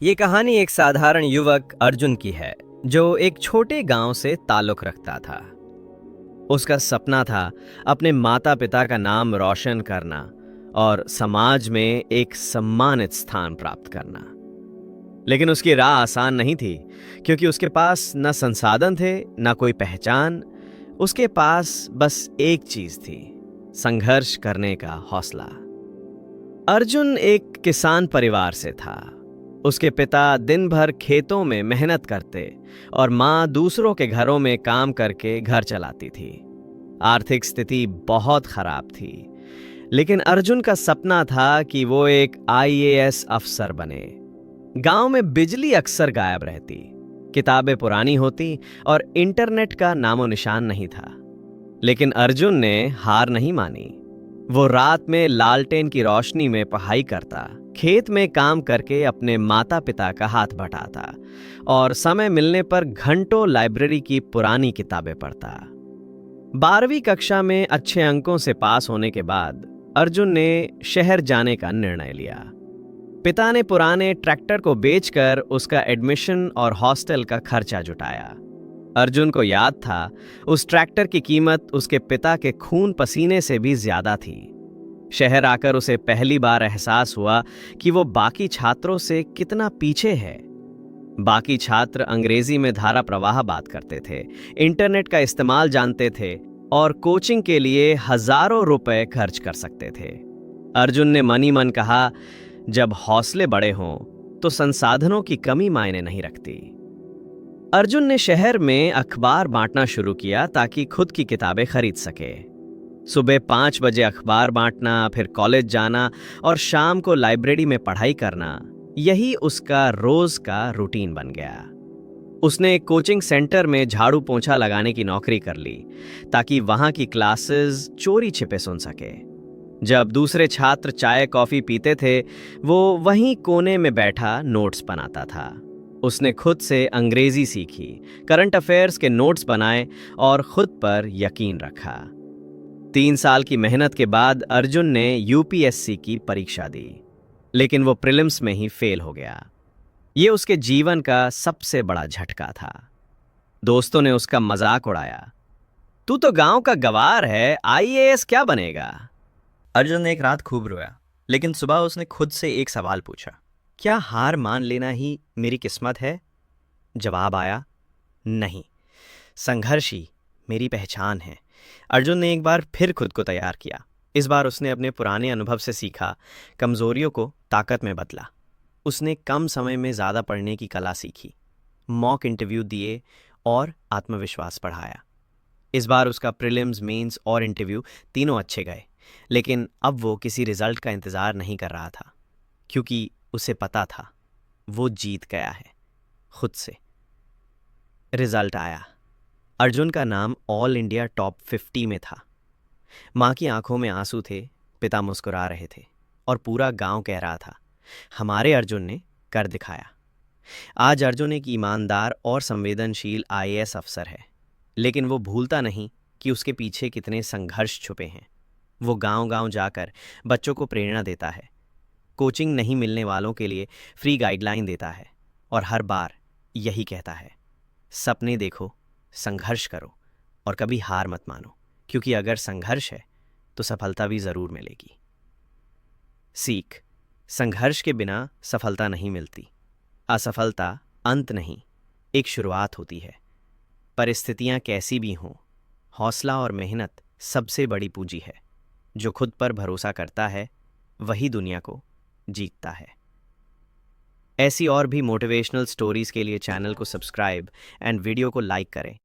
ये कहानी एक साधारण युवक अर्जुन की है जो एक छोटे गांव से ताल्लुक रखता था। उसका सपना था अपने माता पिता का नाम रोशन करना और समाज में एक सम्मानित स्थान प्राप्त करना। लेकिन उसकी राह आसान नहीं थी, क्योंकि उसके पास न संसाधन थे न कोई पहचान। उसके पास बस एक चीज थी, संघर्ष करने का हौसला। अर्जुन एक किसान परिवार से था। उसके पिता दिन भर खेतों में मेहनत करते और माँ दूसरों के घरों में काम करके घर चलाती थी। आर्थिक स्थिति बहुत खराब थी, लेकिन अर्जुन का सपना था कि वो एक आईएएस अफसर बने। गांव में बिजली अक्सर गायब रहती, किताबें पुरानी होती और इंटरनेट का नामो निशान नहीं था। लेकिन अर्जुन ने हार नहीं मानी। वो रात में लालटेन की रोशनी में पढ़ाई करता, खेत में काम करके अपने माता पिता का हाथ बटाता और समय मिलने पर घंटों लाइब्रेरी की पुरानी किताबें पढ़ता। 12वीं कक्षा में अच्छे अंकों से पास होने के बाद अर्जुन ने शहर जाने का निर्णय लिया। पिता ने पुराने ट्रैक्टर को बेचकर उसका एडमिशन और हॉस्टल का खर्चा जुटाया। अर्जुन को याद था, उस ट्रैक्टर की कीमत उसके पिता के खून पसीने से भी ज्यादा थी। शहर आकर उसे पहली बार एहसास हुआ कि वो बाकी छात्रों से कितना पीछे है। बाकी छात्र अंग्रेजी में धारा प्रवाह बात करते थे, इंटरनेट का इस्तेमाल जानते थे और कोचिंग के लिए हजारों रुपए खर्च कर सकते थे। अर्जुन ने मन ही मन कहा, जब हौसले बड़े हों तो संसाधनों की कमी मायने नहीं रखती। अर्जुन ने शहर में अखबार बांटना शुरू किया ताकि खुद की किताबें खरीद सके। सुबह 5 बजे अखबार बांटना, फिर कॉलेज जाना और शाम को लाइब्रेरी में पढ़ाई करना, यही उसका रोज का रूटीन बन गया। उसने एक कोचिंग सेंटर में झाड़ू पोंछा लगाने की नौकरी कर ली ताकि वहां की क्लासेस चोरी छिपे सुन सके। जब दूसरे छात्र चाय कॉफी पीते थे, वो वहीं कोने में बैठा नोट्स बनाता था। उसने खुद से अंग्रेजी सीखी, करंट अफेयर्स के नोट्स बनाए और खुद पर यकीन रखा। 3 साल की मेहनत के बाद अर्जुन ने यूपीएससी की परीक्षा दी, लेकिन वो प्रीलिम्स में ही फेल हो गया। ये उसके जीवन का सबसे बड़ा झटका था। दोस्तों ने उसका मजाक उड़ाया, तू तो गांव का गवार है, आईएएस क्या बनेगा। अर्जुन ने एक रात खूब रोया, लेकिन सुबह उसने खुद से एक सवाल पूछा, क्या हार मान लेना ही मेरी किस्मत है? जवाब आया, नहीं, संघर्ष ही मेरी पहचान है। अर्जुन ने एक बार फिर खुद को तैयार किया। इस बार उसने अपने पुराने अनुभव से सीखा, कमजोरियों को ताकत में बदला। उसने कम समय में ज़्यादा पढ़ने की कला सीखी, मॉक इंटरव्यू दिए और आत्मविश्वास बढ़ाया। इस बार उसका प्रीलिम्स, मेंस और इंटरव्यू तीनों अच्छे गए, लेकिन अब वो किसी रिजल्ट का इंतज़ार नहीं कर रहा था, क्योंकि उसे पता था वो जीत गया है खुद से। रिजल्ट आया। अर्जुन का नाम ऑल इंडिया टॉप 50 में था। माँ की आंखों में आंसू थे, पिता मुस्कुरा रहे थे और पूरा गांव कह रहा था, हमारे अर्जुन ने कर दिखाया। आज अर्जुन एक ईमानदार और संवेदनशील आईएएस अफसर है, लेकिन वो भूलता नहीं कि उसके पीछे कितने संघर्ष छुपे हैं। वो गांव-गांव जाकर बच्चों को प्रेरणा देता है, कोचिंग नहीं मिलने वालों के लिए फ्री गाइडलाइन देता है और हर बार यही कहता है, सपने देखो, संघर्ष करो और कभी हार मत मानो, क्योंकि अगर संघर्ष है तो सफलता भी जरूर मिलेगी। सीख, संघर्ष के बिना सफलता नहीं मिलती। असफलता अंत नहीं, एक शुरुआत होती है। परिस्थितियां कैसी भी हों, हौसला और मेहनत सबसे बड़ी पूंजी है। जो खुद पर भरोसा करता है वही दुनिया को जीतता है। ऐसी और भी मोटिवेशनल स्टोरीज के लिए चैनल को सब्सक्राइब एंड वीडियो को लाइक करें।